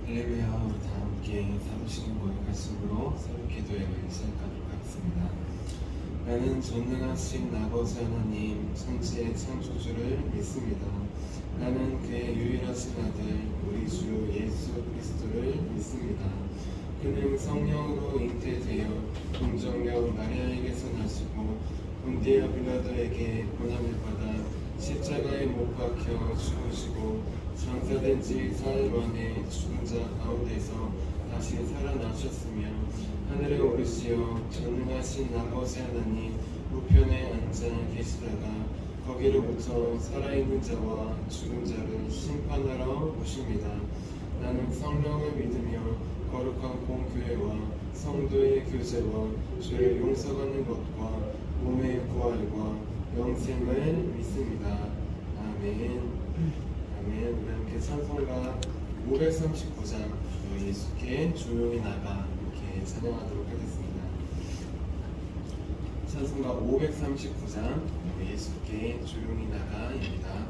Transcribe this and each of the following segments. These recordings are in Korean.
할렐루야. 우리 다 함께 사도신경 말씀으로 새로 기도회를 시작하도록 하겠습니다. 나는 전능하신 아버지 하나님 천지의 창조주를 믿습니다. 나는 그의 유일하신 아들 우리 주 예수 그리스도를 믿습니다. 그는 성령으로 잉태되어 동정녀 마리아에게서 나시고 본디아 빌라도에게 고난을 받아 십자가에 못 박혀 죽으시고 장사된 지 사흘 만에 죽은 자 가운데서 다시 살아나셨으며 하늘에 오르시어 전능하신 아버지 하나님 우편에 앉아 계시다가 거기로부터 살아있는 자와 죽은 자를 심판하러 오십니다. 나는 성령을 믿으며 거룩한 공교회와 성도의 교제와 죄를 용서받는 것과 몸의 부활과 영생을 믿습니다. 아멘. 아멘. 우리 함께 찬송가 539장 주 예수께 조용히 나가 이렇게 찬양하도록 하겠습니다. 찬송가 539장 주 예수께 조용히 나가입니다.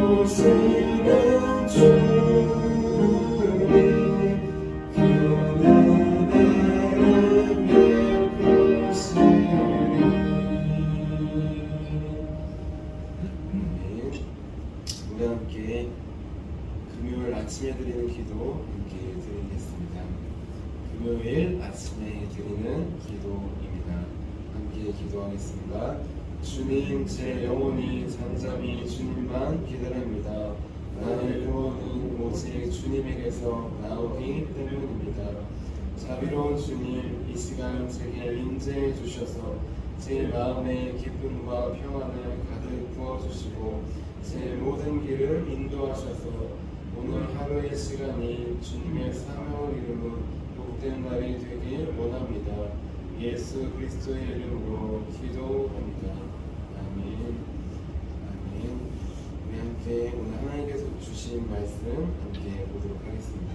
오시는 주님 그 은혜를 베푸시리. 우리 함께 금요일 아침에 드리는 기도 함께 드리겠습니다. 금요일 아침에 드리는 기도입니다. 함께 기도하겠습니다. 주님, 제 영혼이 잠잠히 주님만 기다립니다. 나의 구원은 오직 주님에게서 나오기 때문입니다. 자비로운 주님, 이 시간 제게 임재해 주셔서 제 마음에 기쁨과 평안을 가득 부어주시고 제 모든 길을 인도하셔서 오늘 하루의 시간이 주님의 사명을 이루는 복된 날이 되길 원합니다. 예수 그리스도의 이름으로 기도합니다. 아멘. 아멘. 우리 함께 오늘 하나님께서 주신 말씀 함께 보도록 하겠습니다.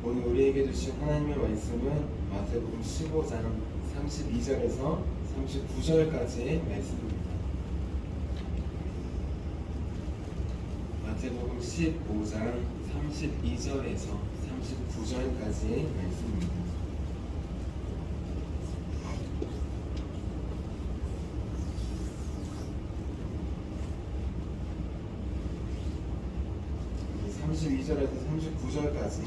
오늘 우리에게 주신 하나님의 말씀은 마태복음 15장 32절에서 39절까지의 말씀입니다. 마태복음 15장 32절에서 39절까지의 말씀입니다. 이 32절에서 39절까지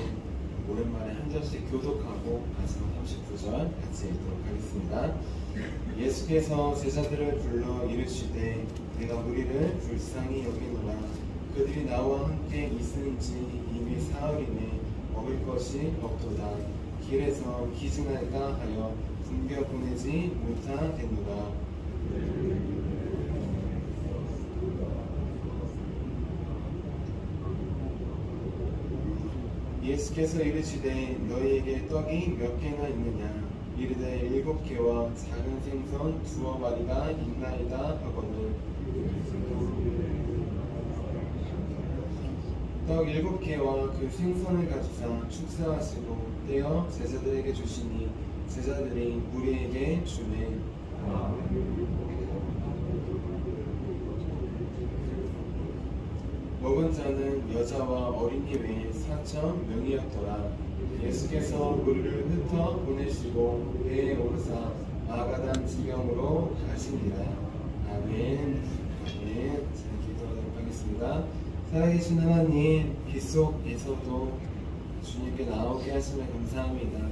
오랜만에 한 절씩 교독하고 마지막 39절 같이 읽도록 하겠습니다. 예수께서 제자들을 불러 이르시되 내가 우리를 불쌍히 여기노라. 그들이 나와 함께 있은지 이미 사흘이네 먹을 것이 없도다. 길에서 기증할까 하여 굶겨 보내지 못하겠노라. 예수께서 이르시되 너희에게 떡이 몇 개나 있느냐. 이르되 7개와 작은 생선 2마리가 있나이다 하거늘 떡 7개와 그 생선을 가지사 축사하시고 떼어 제자들에게 주시니 제자들이 우리에게 주매. 먹은 자는 여자와 어린이 외에 4,000명이었더라. 예수께서 무리를 흩어 보내시고 배에 오르사 마가단 지경으로 가시니라. 아멘. 아멘. 잘 기도하도록 하겠습니다. 살아계신 하나님, 빗속에서도 주님께 나오게 하시면 감사합니다.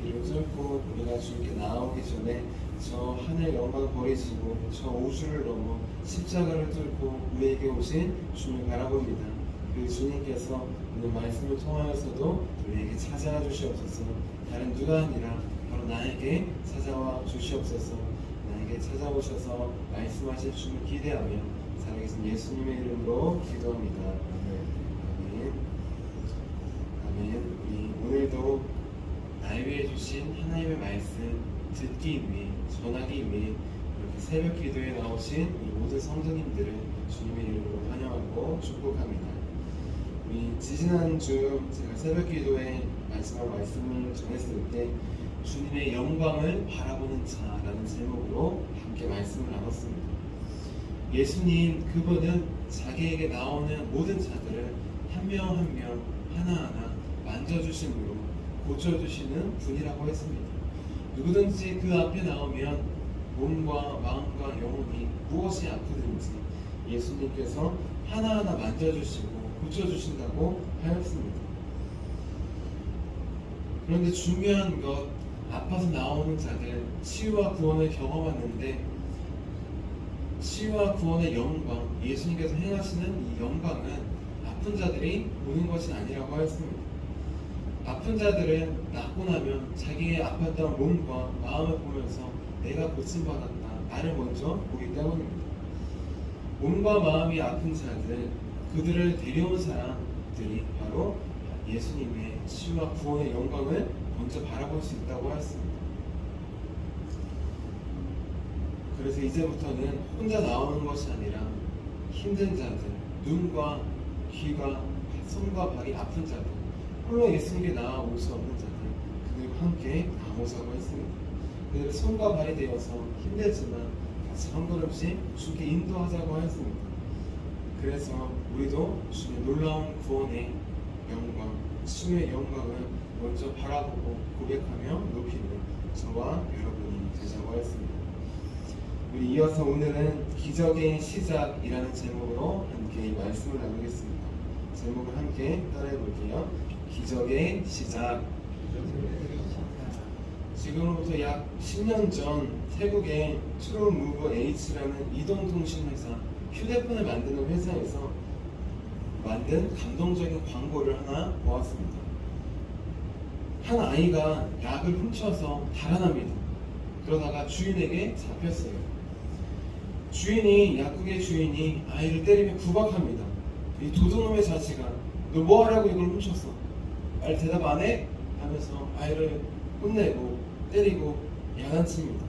길을 뚫고 우리가 주님께 나오기 전에 저 하늘 영광 버리시고 저 우주를 넘어 십자가를 뚫고 우리에게 오신 주님을 바라봅니다. 그 주님께서 오늘 말씀을 통하여서도 우리에게 찾아와 주시옵소서. 다른 누가 아니라 바로 나에게 찾아와 주시옵소서. 나에게 찾아오셔서 말씀하실 주님을 기대하며 살아계신 예수님의 이름으로 기도합니다. 아멘. 아멘. 우리 오늘도 날 위해 주신 하나님의 말씀 듣기 위해, 전하기 위해 이렇게 새벽 기도에 나오신 우리 모든 성도님들을 주님의 이름으로 환영하고 축복합니다. 우리 지지난주 제가 새벽 기도에 마지막 말씀을 전했을 때 주님의 영광을 바라보는 자라는 제목으로 함께 말씀을 나눴습니다. 예수님, 그분은 자기에게 나오는 모든 자들을 한 명 한 명 하나하나 만져주심으로 고쳐주시는 분이라고 했습니다. 누구든지 그 앞에 나오면 몸과 마음과 영혼이 무엇이 아프든지 예수님께서 하나하나 만져주시고 고쳐주신다고 하였습니다. 그런데 중요한 것, 아파서 나오는 자들 치유와 구원을 경험하는데 치유와 구원의 영광, 예수님께서 행하시는 이 영광은 아픈 자들이 보는 것이 아니라고 하였습니다. 아픈 자들은 낫고 나면 자기의 아팠던 몸과 마음을 보면서 내가 고침받았다, 나를 먼저 보기 때문입니다. 몸과 마음이 아픈 자들, 그들을 데려온 사람들이 바로 예수님의 치유와 구원의 영광을 먼저 바라볼 수 있다고 하였습니다. 그래서 이제부터는 혼자 나오는 것이 아니라 힘든 자들, 눈과 귀가 손과 발이 아픈 자들, 홀로 예수님께 나아올 수 없는 자들, 그들과 함께 나오자고 했습니다. 그들의 손과 발이 되어서 힘들지만 같이 한 걸음씩 주께 인도하자고 하였습니다. 그래서 우리도 주의 놀라운 구원의 영광, 주의 영광을 먼저 바라보고 고백하며 높이는 저와 여러분이 되자고 하였습니다. 우리 이어서 오늘은 기적의 시작이라는 제목으로 함께 이 말씀을 나누겠습니다. 제목을 함께 따라해 볼게요. 기적의 시작. 지금으로부터 약 10년 전 태국의 트루무브H라는 이동통신회사 휴대폰을 만드는 회사에서 만든 감동적인 광고를 하나 보았습니다. 한 아이가 약을 훔쳐서 달아납니다. 그러다가 주인에게 잡혔어요. 약국의 주인이 아이를 때리며 구박합니다. 이 도둑놈의 자식아, 너 뭐하라고 이걸 훔쳤어? 빨리 대답 안 해? 하면서 아이를 혼내고 때리고 야단칩니다.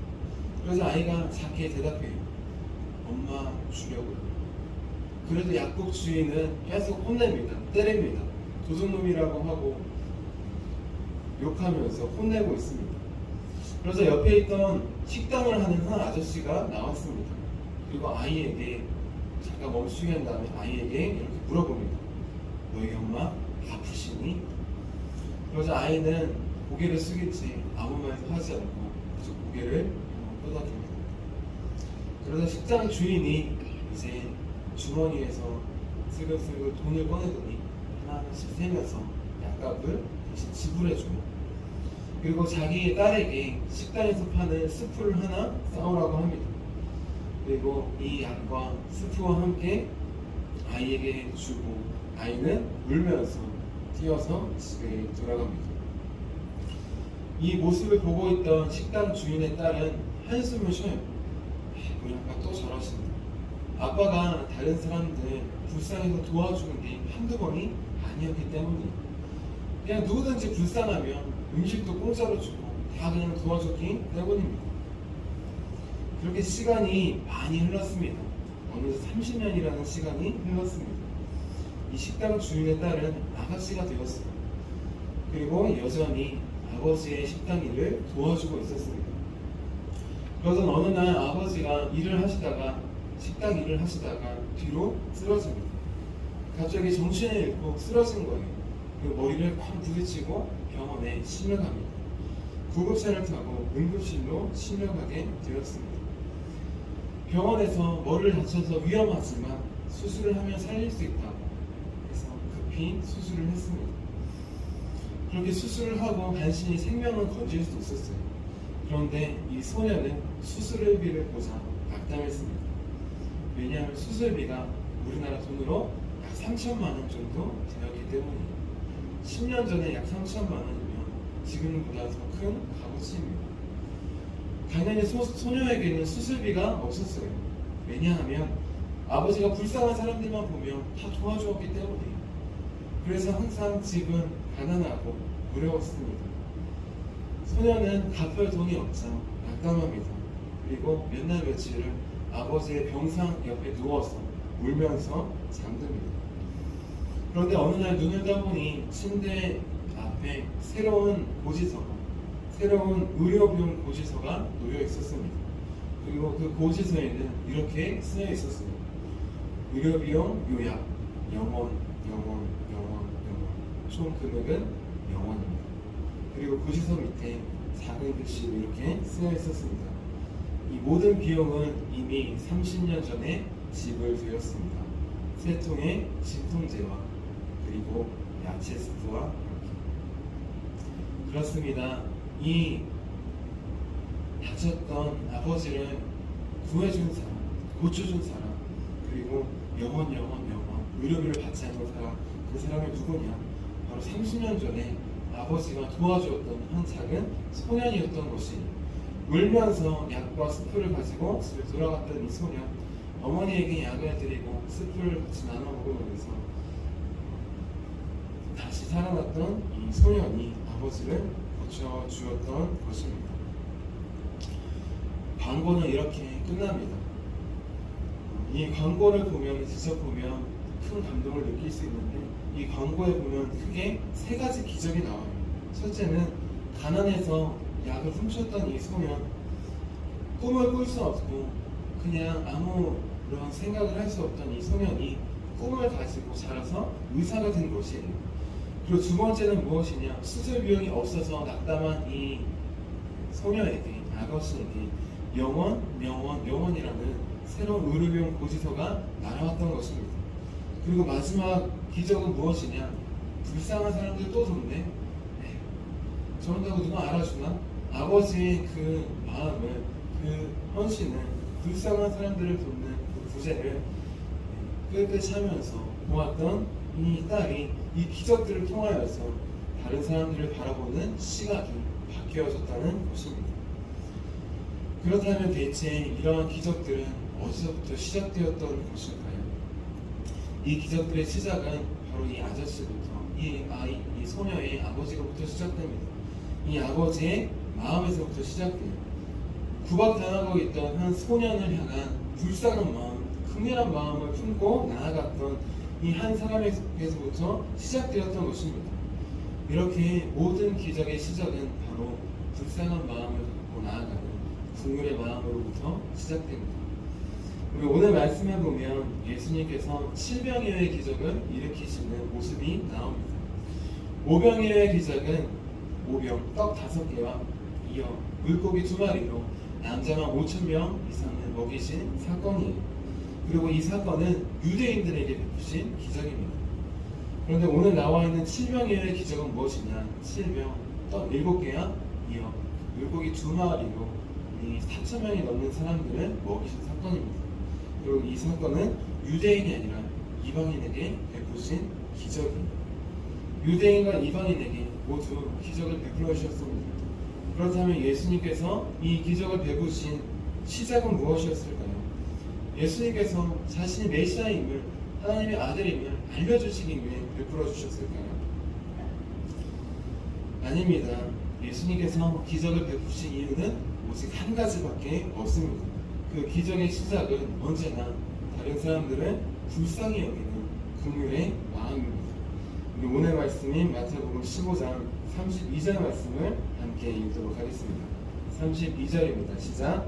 그래서 아이가 작게 대답해요. 엄마 주려고요. 그래도 약국 주인은 계속 혼냅니다. 때립니다. 도둑놈이라고 하고 욕하면서 혼내고 있습니다. 그래서 옆에 있던 식당을 하는 한 아저씨가 나왔습니다. 그리고 아이에게 잠깐 멈추게 한 다음에 아이에게 이렇게 물어봅니다. 너희 엄마 아프시니? 그러자 아이는 고개를 숙이지 아무 말도 하지 않고 계속 고개를 끄덕입니다. 그러자 식당 주인이 이제 주머니에서 슬금슬금 돈을 꺼내더니 하나하나씩 세면서 약값을 대신 지불해줘요. 그리고 자기 딸에게 식당에서 파는 스프를 하나 싸오라고 합니다. 그리고 이 약과 스프와 함께 아이에게 주고 아이는 울면서 뛰어서 집에 돌아갑니다. 이 모습을 보고 있던 식당 주인의 딸은 한숨을 쉬어요. 우리 아빠 또 저러신다. 아빠가 다른 사람들 불쌍해서 도와주는 게 한두 번이 아니었기 때문이에요. 그냥 누구든지 불쌍하면 음식도 공짜로 주고 다 그냥 도와줬기 때문입니다. 그렇게 시간이 많이 흘렀습니다. 어느새 30년이라는 시간이 흘렀습니다. 이 식당 주인의 딸은 아가씨가 되었어요. 그리고 여전히 아버지의 식당 일을 도와주고 있었습니다. 그러던 어느 날 아버지가 식당 일을 하시다가 뒤로 쓰러집니다. 갑자기 정신을 잃고 쓰러진 거예요. 그리고 머리를 쾅 부딪히고 병원에 실려갑니다. 구급차를 타고 응급실로 실려가게 되었습니다. 병원에서 머리를 다쳐서 위험하지만 수술을 하면 살릴 수 있다고 해서 급히 수술을 했습니다. 그렇게 수술을 하고 간신히 생명은 건질 수 있었어요. 그런데 이 소녀는 수술비를 보자 낙담했습니다. 왜냐하면 수술비가 우리나라 돈으로 약 3천만 원 정도 되었기 때문이에요. 10년 전에 약 3천만 원이면 지금보다 더 큰 값어치입니다. 당연히 소녀에게는 수술비가 없었어요. 왜냐하면 아버지가 불쌍한 사람들만 보면 다 도와주었기 때문이에요. 그래서 항상 집은 가난하고 어려웠습니다. 소녀는 갚을 돈이 없자 낙담합니다. 그리고 몇 날 며칠을 아버지의 병상 옆에 누워서 울면서 잠듭니다. 그런데 어느 날 눈을 떠보니 침대 앞에 새로운 의료비용 고지서가 놓여 있었습니다. 그리고 그 고지서에는 이렇게 쓰여 있었습니다. 의료비용 요약, 영원, 총 금액은 0원입니다. 그리고 고지서 밑에 작은 글씨로 이렇게 쓰여 있었습니다. 이 모든 비용은 이미 30년 전에 지불되었습니다. 3통의 진통제와 그리고 야채 스프와 함께. 그렇습니다. 이 다쳤던 아버지를 구해준 사람, 고쳐준 사람, 그리고 영원 의료비를 받지 않는 사람, 그 사람이 누구냐? 바로 30년 전에 아버지가 도와주었던 한 작은 소년이었던 것이 울면서 약과 스프를 가지고 집에 돌아갔던 이 소년, 어머니에게 약을 드리고 스프를 같이 나눠 먹으면서 다시 살아났던 이 소년이 아버지를 고쳐주었던 것입니다. 광고는 이렇게 끝납니다. 이 광고를 보면, 직접 보면 큰 감동을 느낄 수 있는데 이 광고에 보면 크게 3가지 기적이 나와요. 첫째는 가난해서 약을 훔쳤던 이 소년, 꿈을 꿀 수 없고 그냥 아무런 생각을 할 수 없던 이 소년이 시험을 가지고 자라서 의사가 된 것이에요. 그리고 두 번째는 무엇이냐? 수술 비용이 없어서 낙담한 이 소녀에게, 아거신에게 영원이라는 새로운 의료비용 고지서가 날아왔던 것입니다. 그리고 마지막 기적은 무엇이냐? 불쌍한 사람들 또 돕네. 저런다고 누가 알아주나? 아버지의 그 마음을, 그 헌신을, 불쌍한 사람들을 돕는 그 부재를 끝끝이 하면서 보았던 이 딸이 이 기적들을 통하여서 다른 사람들을 바라보는 시각이 바뀌어졌다는 것입니다. 그렇다면 대체 이러한 기적들은 어디서부터 시작되었던 것일까요? 이 기적들의 시작은 바로 이 아저씨부터, 이 소녀의 아버지로부터 시작됩니다. 이 아버지의 마음에서부터 시작돼요. 구박당하고 있던 한 소년을 향한 불쌍한 마음, 긍휼한 마음을 품고 나아갔던 이 한 사람에게서부터 시작되었던 것입니다. 이렇게 모든 기적의 시작은 바로 불쌍한 마음을 갖고 나아가는 긍휼의 마음으로부터 시작됩니다. 우리 오늘 말씀해 보면 예수님께서 7병이어의 기적을 일으키시는 모습이 나옵니다. 5병이어의 기적은 5병, 떡 5개와 이어 물고기 2마리로 남자만 5,000명 이상을 먹이신 사건이에요. 그리고 이 사건은 유대인들에게 베푸신 기적입니다. 그런데 오늘 나와 있는 7병이어의 기적은 무엇이냐? 7병, 떡 7개와 이어 물고기 2마리로 이 4,000명이 넘는 사람들을 먹이신 사건입니다. 그리고 이 사건은 유대인이 아니라 이방인에게 베푸신 기적입니다. 유대인과 이방인에게 모두 기적을 베풀어 주셨습니다. 그렇다면 예수님께서 이 기적을 베푸신 시작은 무엇이었을까요? 예수님께서 자신이 메시아임을, 하나님의 아들임을 알려주시기 위해 베풀어 주셨을까요? 아닙니다. 예수님께서 기적을 베푸신 이유는 오직 한 가지밖에 없습니다. 그 기적의 시작은 언제나 다른 사람들을 불쌍히 여기는 긍휼의 마음입니다. 우리 오늘 말씀인 마태복음 15장 32절 말씀을 함께 읽도록 하겠습니다. 32절입니다. 시작.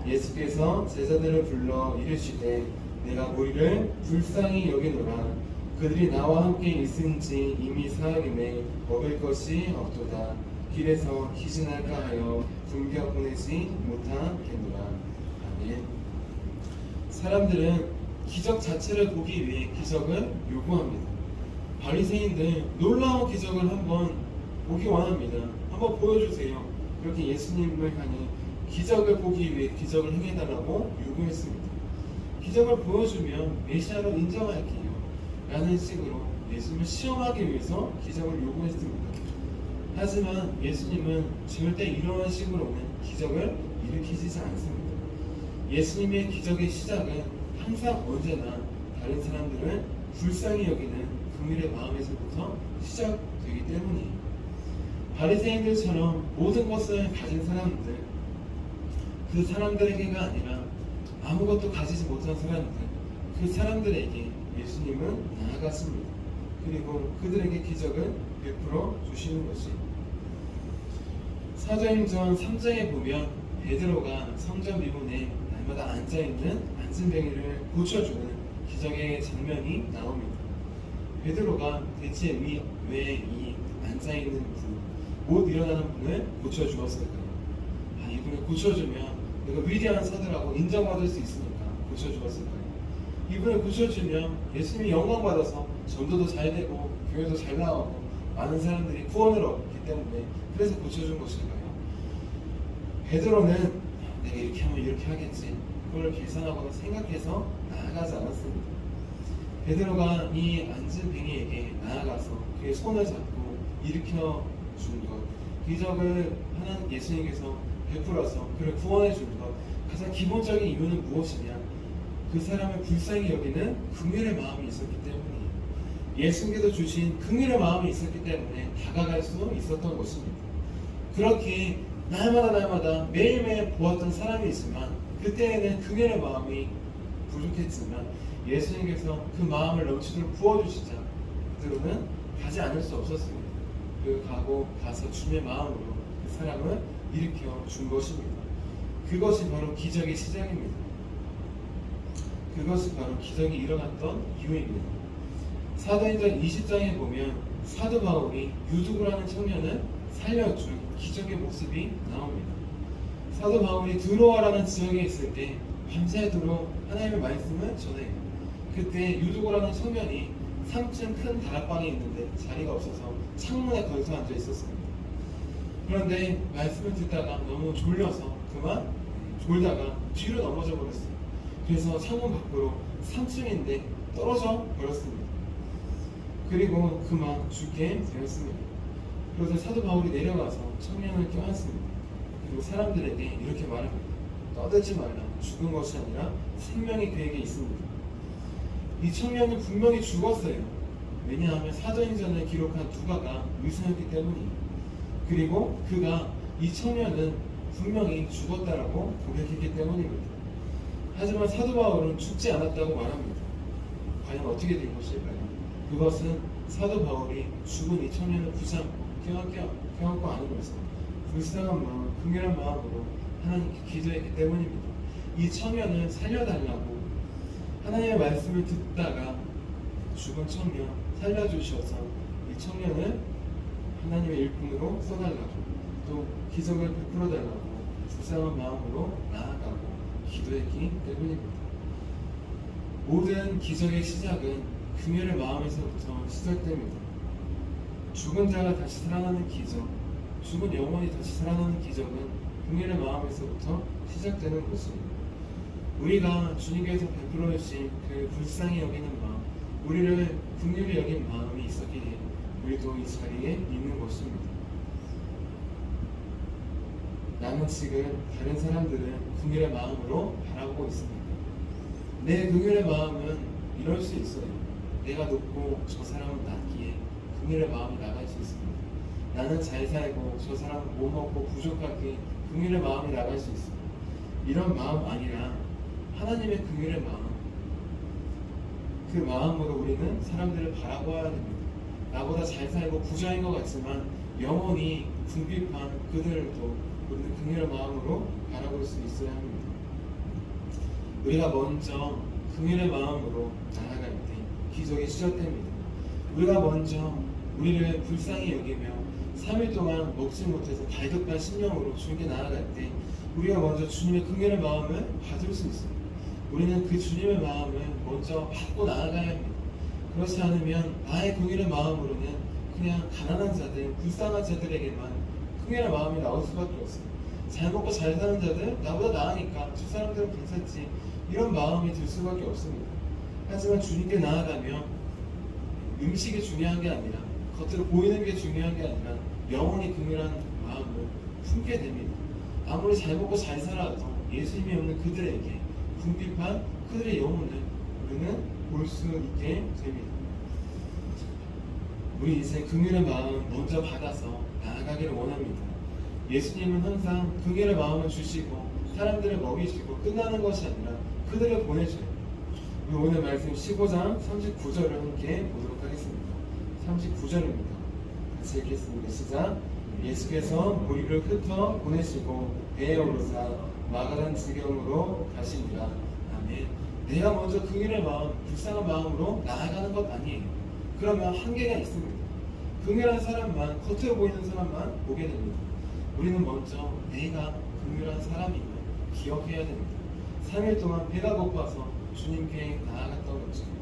예수께서 제자들을 불러 이르시되 내가 무리를 불쌍히 여기노라. 그들이 나와 함께 있은지 이미 사흘임에 먹을 것이 없도다. 길에서 기진할까 하여 굶겨 보내지 못하겠노라. 아멘. 사람들은 기적 자체를 보기 위해 기적을 요구합니다. 바리새인들 놀라운 기적을 한번 보기 원합니다. 한번 보여주세요. 그렇게 예수님을 향해 기적을 보기 위해 기적을 행해달라고 요구했습니다. 기적을 보여주면 메시아로 인정할게요 라는 식으로 예수님을 시험하기 위해서 기적을 요구했습니다. 하지만 예수님은 절대 이러한 식으로는 기적을 일으키시지 않습니다. 예수님의 기적의 시작은 항상 언제나 다른 사람들을 불쌍히 여기는 긍휼의 마음에서부터 시작되기 때문이에요. 바리새인들처럼 모든 것을 가진 사람들, 그 사람들에게가 아니라 아무것도 가지지 못한 사람들, 그 사람들에게 예수님은 나아갔습니다. 그리고 그들에게 기적을 베풀어 주시는 것이에요. 사도행전 3장에 보면 베드로가 성전 미문에 날마다 앉아있는 안진뱅이를 고쳐주는 기적의 장면이 나옵니다. 베드로가 대체 왜 이 앉아있는 분, 못 일어나는 분을 고쳐주었을까요? 이분을 고쳐주면 내가 위대한 사도라고 인정받을 수 있으니까 고쳐주었을까요? 이분을 고쳐주면 예수님이 영광받아서 전도도 잘 되고 교회도 잘 나오고 많은 사람들이 구원을 얻기 때문에 그래서 고쳐준 것일까요? 베드로는 내가 이렇게 하면 이렇게 하겠지, 그걸 계산하거나 생각해서 나아가지 않았습니다. 베드로가 이 앉은 뱅이에게 나아가서 그의 손을 잡고 일으켜 준 것, 기적을 하는 예수님께서 베풀어서 그를 구원해 준 것, 가장 기본적인 이유는 무엇이냐? 그 사람을 불쌍히 여기는 긍휼의 마음이 있었기 때문이에요. 예수님께서 주신 긍휼의 마음이 있었기 때문에 다가갈 수 있었던 것입니다. 그렇게 날마다 매일매일 보았던 사람이 있지만 그때에는 긍휼의 마음이 부족했지만 예수님께서 그 마음을 넘치도록 부어주시자 그들은 가지 않을 수 없었습니다. 가서 주님의 마음으로 그 사람을 일으켜 준 것입니다. 그것이 바로 기적의 시작입니다. 그것이 바로 기적이 일어났던 이유입니다. 사도행전 20장에 보면 사도 바울이 유두고라는 청년을 살려준 기적의 모습이 나옵니다. 사도 바울이 드로아라는 지역에 있을 때 밤새도록 하나님의 말씀을 전해요. 그때 유두고라는 청년이 3층 큰 다락방에 있는데 자리가 없어서 창문에 걸터 앉아 있었습니다. 그런데 말씀을 듣다가 너무 졸려서 그만 졸다가 뒤로 넘어져 버렸어요. 그래서 창문 밖으로 3층인데 떨어져 버렸습니다. 그리고 그만 죽게 되었습니다. 그래서 사도 바울이 내려가서 청년을 껴안습니다. 그리고 사람들에게 이렇게 말합니다. 떠들지 말라. 죽은 것이 아니라 생명이 그에게 있습니다. 이 청년은 분명히 죽었어요. 왜냐하면 사도행전을 기록한 누가가 의사였기 때문이에요. 그리고 이 청년은 분명히 죽었다라고 고백했기 때문입니다. 하지만 사도 바울은 죽지 않았다고 말합니다. 과연 어떻게 된 것일까요? 그것은 사도 바울이 죽은 이 청년을 붙잡고 껴안고 안으면서 불쌍한 마음, 긍휼한 마음으로 하나님께 기도했기 때문입니다. 이 청년을 살려달라고 하나님의 말씀을 듣다가 죽은 청년 살려주셔서 이 청년을 하나님의 일꾼으로 써달라고 또 기적을 베풀어달라고 불쌍한 마음으로 나아가고 기도했기 때문입니다. 모든 기적의 시작은 긍휼의 마음에서부터 시작됩니다. 죽은 자가 다시 살아나는 기적, 죽은 영혼이 다시 살아나는 기적은 긍휼의 마음에서부터 시작되는 것입니다. 우리가 주님께서 베풀어 주신 그 불쌍히 여기는 마음, 우리를 긍휼히 여긴 마음이 있었기에 우리도 이 자리에 있는 것입니다. 나는 지금 다른 사람들은 긍휼의 마음으로 바라보고 있습니다. 내 긍휼의 마음은 이럴 수 있어요. 내가 높고 저 사람은 낮기에 긍휼의 마음이 나갈 수 있습니다. 나는 잘 살고 저 사람은 못 먹고 부족하기에 긍휼의 마음이 나갈 수 있습니다. 이런 마음 아니라 하나님의 긍휼의 마음, 그 마음으로 우리는 사람들을 바라봐야 됩니다. 나보다 잘 살고 부자인 것 같지만 영원히 궁핍한 그들도 우리는 긍휼의 마음으로 바라볼 수 있어야 합니다. 우리가 먼저 긍휼의 마음으로 나아갈 때 기적이 시작됩니다. 우리가 먼저 우리를 불쌍히 여기며 3일 동안 먹지 못해서 갈급한 심령으로 주님께 나아갈 때 우리가 먼저 주님의 긍휼의 마음을 받을 수 있습니다. 우리는 그 주님의 마음을 먼저 받고 나아가야 합니다. 그렇지 않으면 나의 긍휼의 마음으로는 그냥 가난한 자들, 불쌍한 자들에게만 긍휼의 마음이 나올 수밖에 없어요. 잘 먹고 잘 사는 자들, 나보다 나으니까 저 사람들은 괜찮지, 이런 마음이 들 수밖에 없습니다. 하지만 주님께 나아가면 음식이 중요한 게 아니라, 겉으로 보이는 게 중요한 게 아니라 영원히 긍휼한 마음을 품게 됩니다. 아무리 잘 먹고 잘 살아도 예수님이 없는 그들에게 궁핍한 그들의 영혼을 우리는 볼 수 있게 됩니다. 우리 이제 긍휼의 마음 먼저 받아서 나아가기를 원합니다. 예수님은 항상 긍휼의 마음을 주시고 사람들을 먹이시고 끝나는 것이 아니라 그들을 보내줘요. 우리 오늘 말씀 15장 39절을 함께 보도록 하겠습니다. 39절입니다. 같이 읽겠습니다. 시작. 예수께서 무리를 흩어 보내시고 배에 오르사 마가단 지경으로 가시니라. 아멘. 내가 먼저 긍휼의 마음, 불쌍한 마음으로 나아가는 것 아니에요. 그러면 한계가 있습니다. 긍휼한 사람만, 겉으로 보이는 사람만 보게 됩니다. 우리는 먼저 내가 긍휼한 사람임을 기억해야 됩니다. 3일 동안 배가 고파서 주님께 나아갔던 것처럼,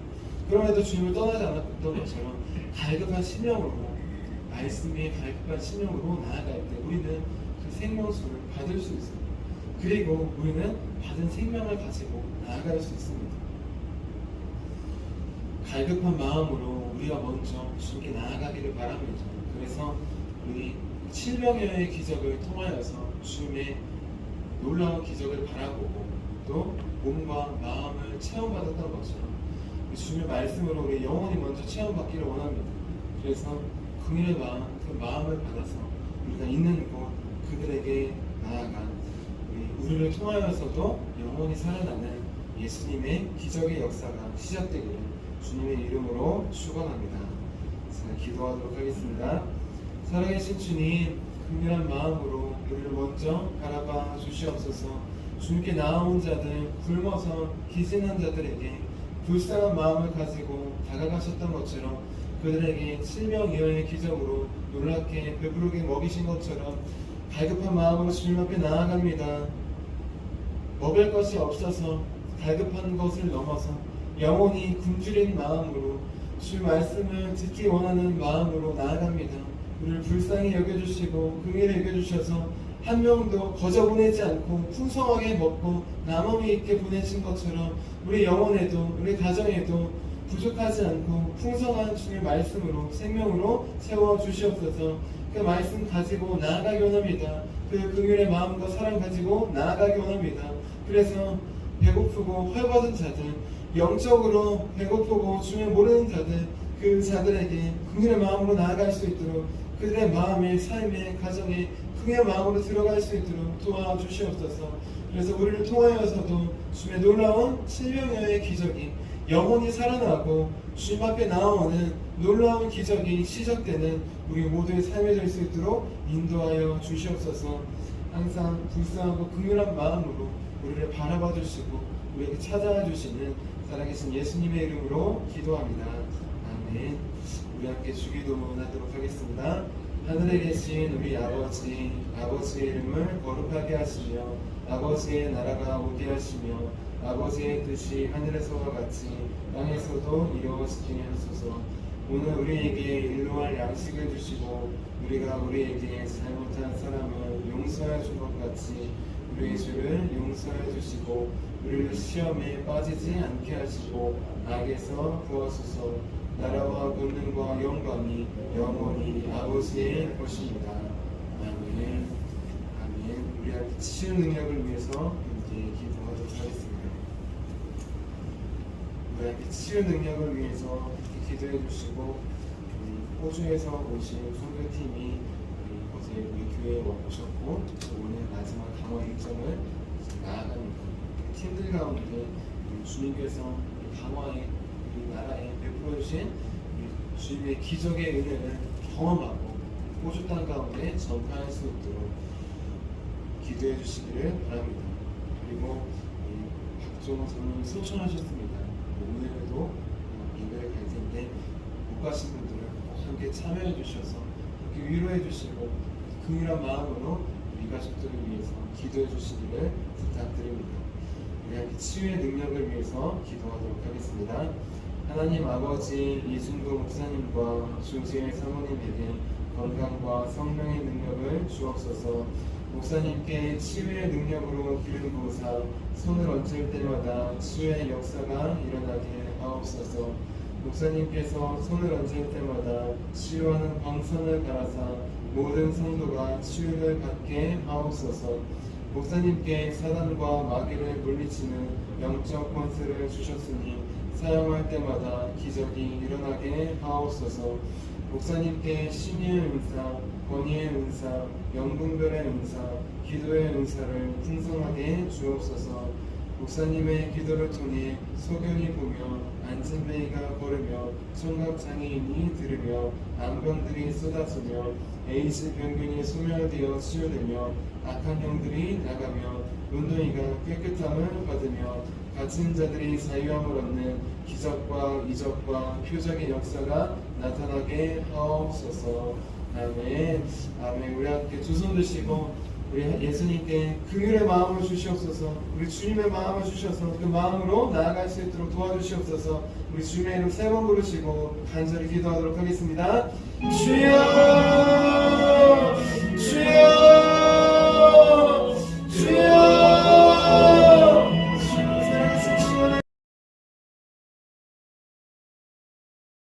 그럼에도 주님을 떠나지 않았던 것처럼 갈급한 심령으로, 말씀에 갈급한 심령으로 나아갈 때 우리는 그 생명수를 받을 수 있습니다. 그리고 우리는 받은 생명을 가지고 나아갈 수 있습니다. 갈급한 마음으로 우리가 먼저 주님께 나아가기를 바랍니다. 그래서 우리 7명여의 기적을 통하여서 주님의 놀라운 기적을 바라보고 또 몸과 마음을 체험받았던 것처럼 주님의 말씀으로 우리 영혼이 먼저 체험받기를 원합니다. 그래서 긍휼의 마음, 그 마음을 받아서 우리가 있는 곳 그들에게 나아가 우리를 통하여서도 영혼이 살아나는 예수님의 기적의 역사가 시작되기를 주님의 이름으로 축원합니다. 자, 기도하도록 하겠습니다. 살아계신 주님, 긍휼한 마음으로 우리를 먼저 바라봐 주시옵소서. 주님께 나아온 자들, 굶어서 기진한 자들에게 불쌍한 마음을 가지고 다가가셨던 것처럼 그들에게 7명 이하의 기적으로 놀랍게 배부르게 먹이신 것처럼 갈급한 마음으로 주님 앞에 나아갑니다. 먹을 것이 없어서 갈급한 것을 넘어서 영혼이 굶주린 마음으로 주 말씀을 듣기 원하는 마음으로 나아갑니다. 우리를 불쌍히 여겨주시고 긍휼히 여겨주셔서 한 명도 거저 보내지 않고 풍성하게 먹고 남음이 있게 보내신 것처럼 우리 영혼에도 우리 가정에도 부족하지 않고 풍성한 주의 말씀으로 생명으로 채워주시옵소서. 그 말씀 가지고 나아가기 원합니다. 그 긍휼의 마음과 사랑 가지고 나아가기 원합니다. 그래서 배고프고 헐벗은 자들, 영적으로 배고프고 주를 모르는 자들, 그 자들에게 긍휼의 마음으로 나아갈 수 있도록 그들의 마음에, 삶에, 가정에 긍휼의 마음으로 들어갈 수 있도록 도와주시옵소서. 그래서 우리를 통하여서도 주의 놀라운 7명여의 기적이 영혼이 살아나고 주님 앞에 나오는 놀라운 기적이 시작되는 우리 모두의 삶이 될 수 있도록 인도하여 주시옵소서. 항상 불쌍하고 긍휼한 마음으로 우리를 바라봐 주시고 우리에게 찾아와 주시는 살아계신 예수님의 이름으로 기도합니다. 아멘. 우리 함께 주기도문하도록 하겠습니다. 하늘에 계신 우리 아버지, 아버지의 이름을 거룩하게 하시며 아버지의 나라가 오게 하시며 아버지의 뜻이 하늘에서와 같이 땅에서도 이루어지게 하소서. 오늘 우리에게 일용할 양식을 주시고 우리가 우리에게 잘못한 사람을 용서해 준 것 같이 우리의 죄를 용서해 주시고 우리를 시험에 빠지지 않게 하시고 악에서 구하소서. 나라와 권능과 영광이 영원히 아버지의 것입니다. 아멘. 아멘. 우리 함께 치유 능력을 위해서 이제 기도하도록 하겠습니다. 우리 함께 치유 능력을 위해서 기도해 주시고 호주에서 오신 선교팀이 어제 우리 교회에 오셨고 오늘 마지막 강화 일정을 나아갑니다. 팀들 가운데 주님께서 강화의 우리 나라에 베풀어 주신 주님의 기적의 은혜를 경험하고 호주 땅 가운데 전파할 수 있도록 기도해 주시기를 바랍니다. 그리고 박종호 장로님이 소천하셨습니다. 오늘도 예배를 갈 텐데 못 가신 분들은 함께 참여해 주셔서 함께 위로해 주시고 긍휼한 마음으로 우리 가족들을 위해서 기도해 주시기를 부탁드립니다. 우리 함께 치유의 능력을 위해서 기도하도록 하겠습니다. 하나님 아버지, 이순도 목사님과 조지의 사모님에게 건강과 성령의 능력을 주옵소서. 목사님께 치유의 능력으로 기름 부으사 손을 얹을 때마다 치유의 역사가 일어나게 하옵소서. 목사님께서 손을 얹을 때마다 치유하는 광선을 갈아사 모든 성도가 치유를 받게 하옵소서. 목사님께 사단과 마귀를 물리치는 영적 권세를 주셨으니 사용할 때마다 기적이 일어나게 하옵소서. 목사님께 신의 은사, 권위의 은사, 영분별의 은사, 기도의 은사를 풍성하게 주옵소서. 목사님의 기도를 통해 소견이 보며 안진뱅이가 걸으며 청각장애인이 들으며 암병들이 쏟아지며 에이즈 병균이 소멸되어 치유되며 악한 영들이 나가며 운동이가 깨끗함을 받으며 갇힌 자들이 자유함을 얻는 기적과 이적과 표적의 역사가 나타나게 하옵소서. 아멘. 아멘. 우리 함께 두 손 드시고 우리 예수님께 긍휼의 마음을 주시옵소서. 우리 주님의 마음을 주셔서 그 마음으로 나아갈 수 있도록 도와주시옵소서. 우리 주님의 이름 세 번 부르시고 간절히 기도하도록 하겠습니다. 주여